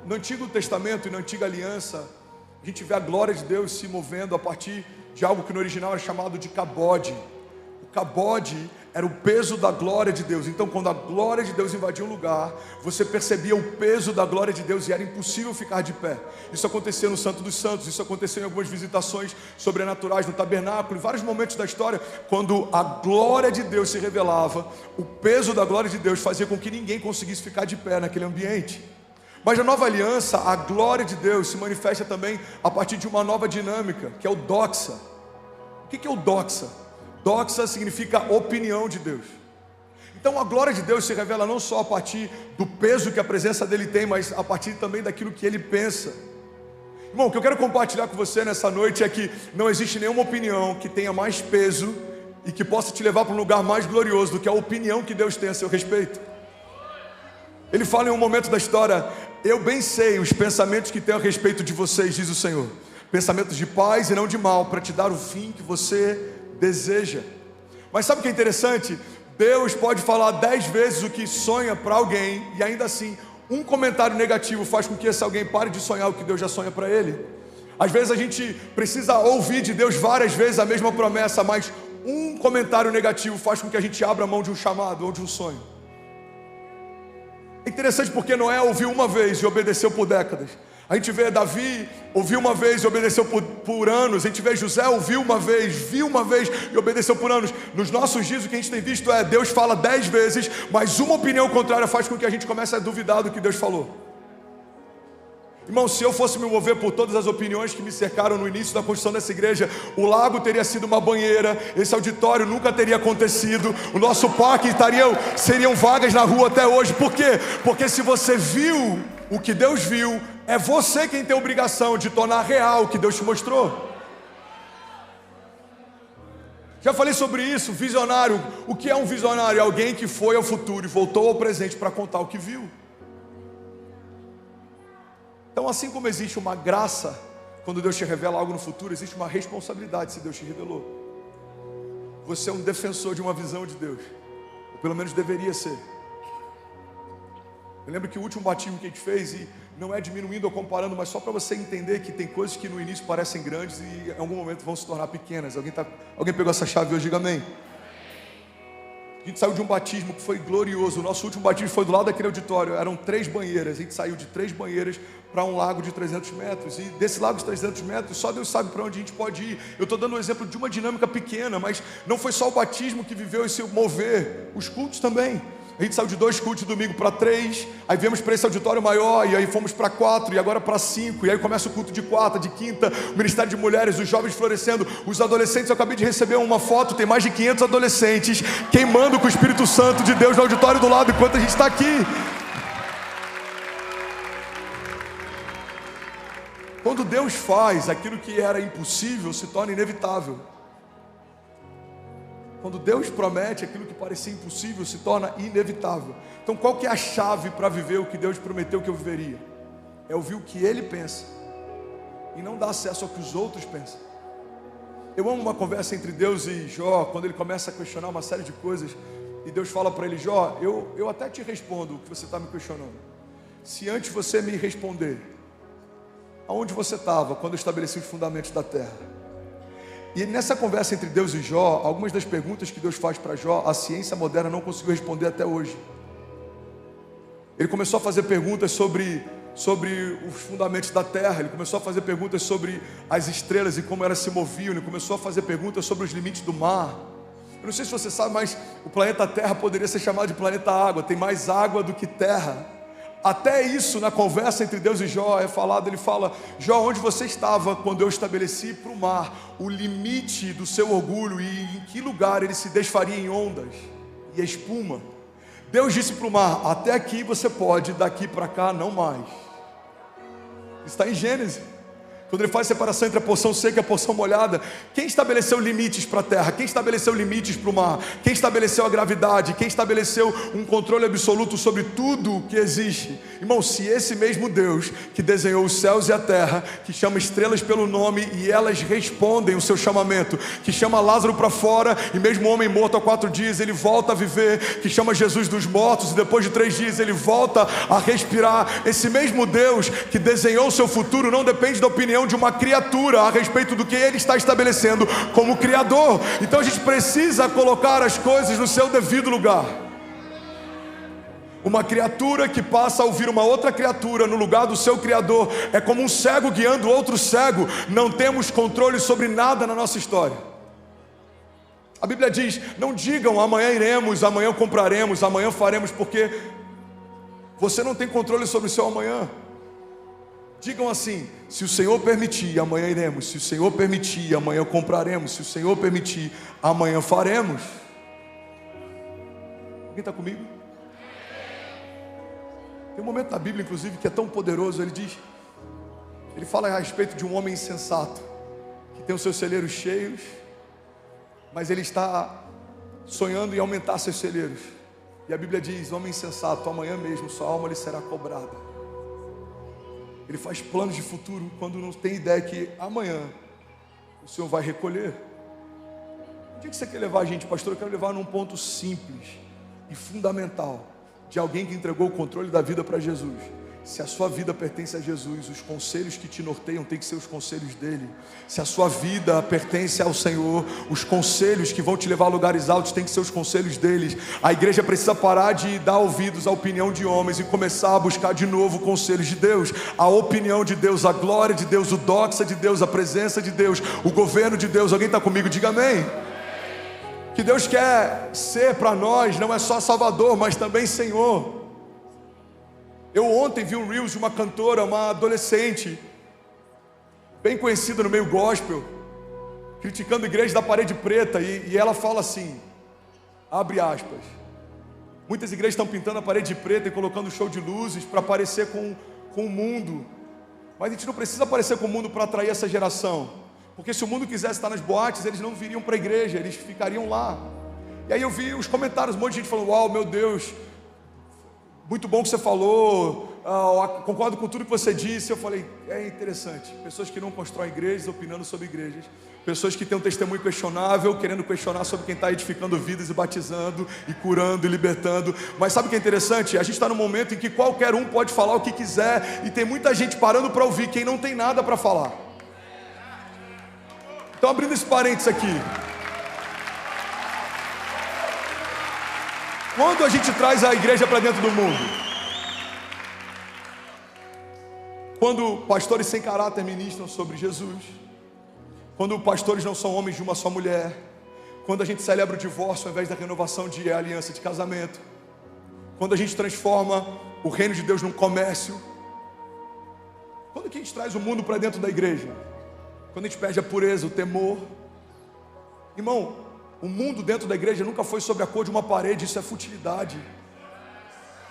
no Antigo Testamento e na Antiga Aliança, a gente vê a glória de Deus se movendo a partir de algo que no original era chamado de cabode. O cabode era o peso da glória de Deus. Então, quando a glória de Deus invadia um lugar, você percebia o peso da glória de Deus e era impossível ficar de pé. Isso acontecia no Santo dos Santos, isso aconteceu em algumas visitações sobrenaturais no tabernáculo, em vários momentos da história, quando a glória de Deus se revelava, o peso da glória de Deus fazia com que ninguém conseguisse ficar de pé naquele ambiente. Mas na nova aliança, a glória de Deus se manifesta também a partir de uma nova dinâmica, que é o doxa. O que é o doxa? Doxa significa opinião de Deus. Então a glória de Deus se revela não só a partir do peso que a presença dele tem, mas a partir também daquilo que ele pensa. Irmão, o que eu quero compartilhar com você nessa noite é que não existe nenhuma opinião que tenha mais peso e que possa te levar para um lugar mais glorioso do que a opinião que Deus tem a seu respeito. Ele fala em um momento da história: eu bem sei os pensamentos que tenho a respeito de vocês, diz o Senhor, pensamentos de paz e não de mal, para te dar o fim que você deseja. Mas sabe o que é interessante? Deus pode falar 10 vezes o que sonha para alguém, e ainda assim um comentário negativo faz com que esse alguém pare de sonhar o que Deus já sonha para ele. Às vezes a gente precisa ouvir de Deus várias vezes a mesma promessa, mas um comentário negativo faz com que a gente abra a mão de um chamado ou de um sonho. É interessante porque Noé ouviu uma vez e obedeceu por décadas. A gente vê Davi, ouviu uma vez e obedeceu por anos. A gente vê José, ouviu uma vez, viu uma vez e obedeceu por anos. Nos nossos dias o que a gente tem visto é Deus fala 10 vezes, mas uma opinião contrária faz com que a gente comece a duvidar do que Deus falou. Irmão, se eu fosse me mover por todas as opiniões que me cercaram no início da construção dessa igreja, o lago teria sido uma banheira, esse auditório nunca teria acontecido, o nosso parque seriam vagas na rua até hoje. Por quê? Porque se você viu o que Deus viu, é você quem tem a obrigação de tornar real o que Deus te mostrou. Já falei sobre isso, visionário. O que é um visionário? É alguém que foi ao futuro e voltou ao presente para contar o que viu. Então, assim como existe uma graça quando Deus te revela algo no futuro, existe uma responsabilidade se Deus te revelou. Você é um defensor de uma visão de Deus, ou pelo menos deveria ser. Eu lembro que o último batismo que a gente fez, e não é diminuindo ou comparando, mas só para você entender que tem coisas que no início parecem grandes e em algum momento vão se tornar pequenas. Alguém pegou essa chave hoje? Diga amém. A gente saiu de um batismo que foi glorioso. O nosso último batismo foi do lado daquele auditório. Eram 3 banheiras. A gente saiu de 3 banheiras para um lago de 300 metros. E desse lago de 300 metros, só Deus sabe para onde a gente pode ir. Eu estou dando um exemplo de uma dinâmica pequena, mas não foi só o batismo que viveu esse mover. Os cultos também. A gente saiu de 2 cultos de domingo para 3, aí viemos para esse auditório maior, e aí fomos para 4, e agora para 5, e aí começa o culto de quarta, de quinta, o ministério de mulheres, os jovens florescendo, os adolescentes. Eu acabei de receber uma foto, tem mais de 500 adolescentes queimando com o Espírito Santo de Deus no auditório do lado, enquanto a gente está aqui. Quando Deus faz, aquilo que era impossível se torna inevitável. Quando Deus promete, aquilo que parecia impossível se torna inevitável. Então qual que é a chave para viver o que Deus prometeu que eu viveria? É ouvir o que Ele pensa e não dar acesso ao que os outros pensam. Eu amo uma conversa entre Deus e Jó, quando ele começa a questionar uma série de coisas, e Deus fala para ele: Jó, eu até te respondo o que você está me questionando, se antes você me responder aonde você estava quando eu estabeleci os fundamentos da terra. E nessa conversa entre Deus e Jó, algumas das perguntas que Deus faz para Jó, a ciência moderna não conseguiu responder até hoje. Ele começou a fazer perguntas sobre os fundamentos da terra, ele começou a fazer perguntas sobre as estrelas e como elas se moviam, ele começou a fazer perguntas sobre os limites do mar. Eu não sei se você sabe, mas o planeta Terra poderia ser chamado de planeta água, tem mais água do que terra. Até isso, na conversa entre Deus e Jó é falado. Ele fala: Jó, onde você estava quando eu estabeleci para o mar o limite do seu orgulho, e em que lugar ele se desfaria em ondas e espuma? Deus disse para o mar: até aqui você pode, daqui para cá não mais. Está em Gênesis. Quando ele faz separação entre a porção seca e a porção molhada, quem estabeleceu limites para a terra? Quem estabeleceu limites para o mar? Quem estabeleceu a gravidade? Quem estabeleceu um controle absoluto sobre tudo que existe? Irmão, se esse mesmo Deus que desenhou os céus e a terra, que chama estrelas pelo nome e elas respondem o seu chamamento, que chama Lázaro para fora e mesmo o homem morto há 4 dias ele volta a viver, que chama Jesus dos mortos e depois de 3 dias ele volta a respirar, esse mesmo Deus que desenhou o seu futuro não depende da opinião de uma criatura a respeito do que ele está estabelecendo como criador. Então a gente precisa colocar as coisas no seu devido lugar. Uma criatura que passa a ouvir uma outra criatura no lugar do seu criador é como um cego guiando outro cego. Não temos controle sobre nada na nossa história. A Bíblia diz: não digam amanhã iremos, amanhã compraremos, amanhã faremos, porque você não tem controle sobre o seu amanhã. Digam assim: se o Senhor permitir, amanhã iremos. Se o Senhor permitir, amanhã compraremos. Se o Senhor permitir, amanhã faremos. Alguém está comigo? Tem um momento na Bíblia, inclusive, que é tão poderoso. Ele fala a respeito de um homem insensato, que tem os seus celeiros cheios, mas ele está sonhando em aumentar seus celeiros. E a Bíblia diz: homem insensato, amanhã mesmo sua alma lhe será cobrada. Ele faz planos de futuro quando não tem ideia que amanhã o Senhor vai recolher. Onde é que você quer levar a gente, pastor? Eu quero levar num ponto simples e fundamental de alguém que entregou o controle da vida para Jesus. Se a sua vida pertence a Jesus, os conselhos que te norteiam têm que ser os conselhos dele. Se a sua vida pertence ao Senhor, os conselhos que vão te levar a lugares altos têm que ser os conselhos deles. A igreja precisa parar de dar ouvidos à opinião de homens e começar a buscar de novo conselhos de Deus. A opinião de Deus, a glória de Deus, o doxa de Deus, a presença de Deus, o governo de Deus. Alguém está comigo? Diga amém. Que Deus quer ser para nós não é só Salvador, mas também Senhor. Eu ontem vi um Reels de uma cantora, uma adolescente, bem conhecida no meio gospel, criticando a igreja da parede preta, e ela fala assim, abre aspas: muitas igrejas estão pintando a parede preta e colocando show de luzes para parecer com o mundo, mas a gente não precisa parecer com o mundo para atrair essa geração, porque se o mundo quisesse estar nas boates, eles não viriam para a igreja, eles ficariam lá. E aí eu vi os comentários, um monte de gente falando: uau, meu Deus, muito bom que você falou, concordo com tudo que você disse. Eu falei: é interessante, pessoas que não constroem igrejas opinando sobre igrejas, pessoas que têm um testemunho questionável, querendo questionar sobre quem está edificando vidas e batizando, e curando e libertando. Mas sabe o que é interessante? A gente está num momento em que qualquer um pode falar o que quiser, e tem muita gente parando para ouvir quem não tem nada para falar. Então, abrindo esse parênteses aqui, quando a gente traz a igreja para dentro do mundo, quando pastores sem caráter ministram sobre Jesus, quando pastores não são homens de uma só mulher, quando a gente celebra o divórcio ao invés da renovação de aliança de casamento, quando a gente transforma o reino de Deus num comércio, quando que a gente traz o mundo para dentro da igreja? Quando a gente perde a pureza, o temor. Irmão, o mundo dentro da igreja nunca foi sobre a cor de uma parede, isso é futilidade.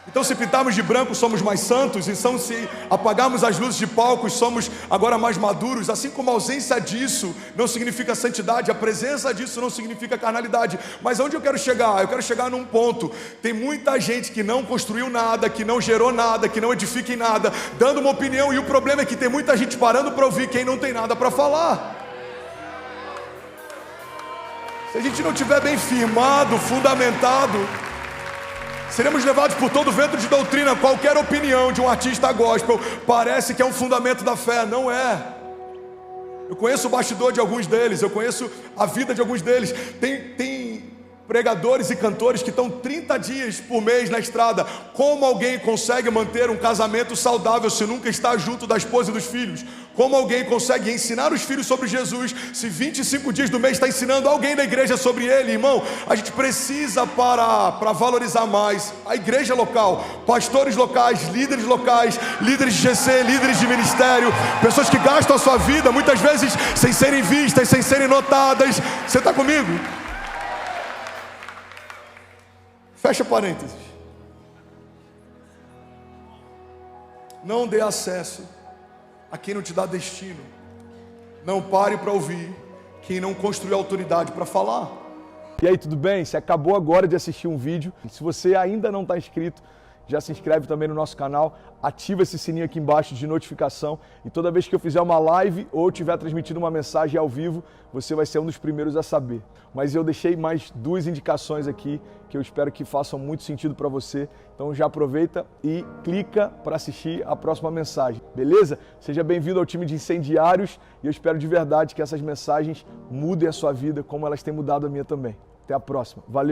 Então, se pintarmos de branco, somos mais santos. Então, se apagarmos as luzes de palcos, somos agora mais maduros. Assim como a ausência disso não significa santidade, a presença disso não significa carnalidade. Mas onde eu quero chegar? Eu quero chegar num ponto: tem muita gente que não construiu nada, que não gerou nada, que não edifica em nada, dando uma opinião, e o problema é que tem muita gente parando para ouvir quem não tem nada para falar. Se a gente não estiver bem firmado, fundamentado, seremos levados por todo vento de doutrina. Qualquer opinião de um artista gospel parece que é um fundamento da fé, não é. Eu conheço o bastidor de alguns deles, eu conheço a vida de alguns deles. Tem pregadores e cantores que estão 30 dias por mês na estrada. Como alguém consegue manter um casamento saudável se nunca está junto da esposa e dos filhos? Como alguém consegue ensinar os filhos sobre Jesus se 25 dias do mês está ensinando alguém da igreja sobre ele? Irmão, a gente precisa parar para valorizar mais a igreja local, pastores locais, líderes de GC, líderes de ministério, pessoas que gastam a sua vida muitas vezes sem serem vistas, sem serem notadas. Você está comigo? Fecha parênteses. Não dê acesso a quem não te dá destino. Não pare para ouvir quem não construiu autoridade para falar. E aí, tudo bem? Você acabou agora de assistir um vídeo. Se você ainda não está inscrito, já se inscreve também no nosso canal, ativa esse sininho aqui embaixo de notificação e toda vez que eu fizer uma live ou estiver transmitindo uma mensagem ao vivo, você vai ser um dos primeiros a saber. Mas eu deixei mais 2 indicações aqui que eu espero que façam muito sentido para você. Então já aproveita e clica para assistir a próxima mensagem, beleza? Seja bem-vindo ao time de incendiários e eu espero de verdade que essas mensagens mudem a sua vida como elas têm mudado a minha também. Até a próxima. Valeu!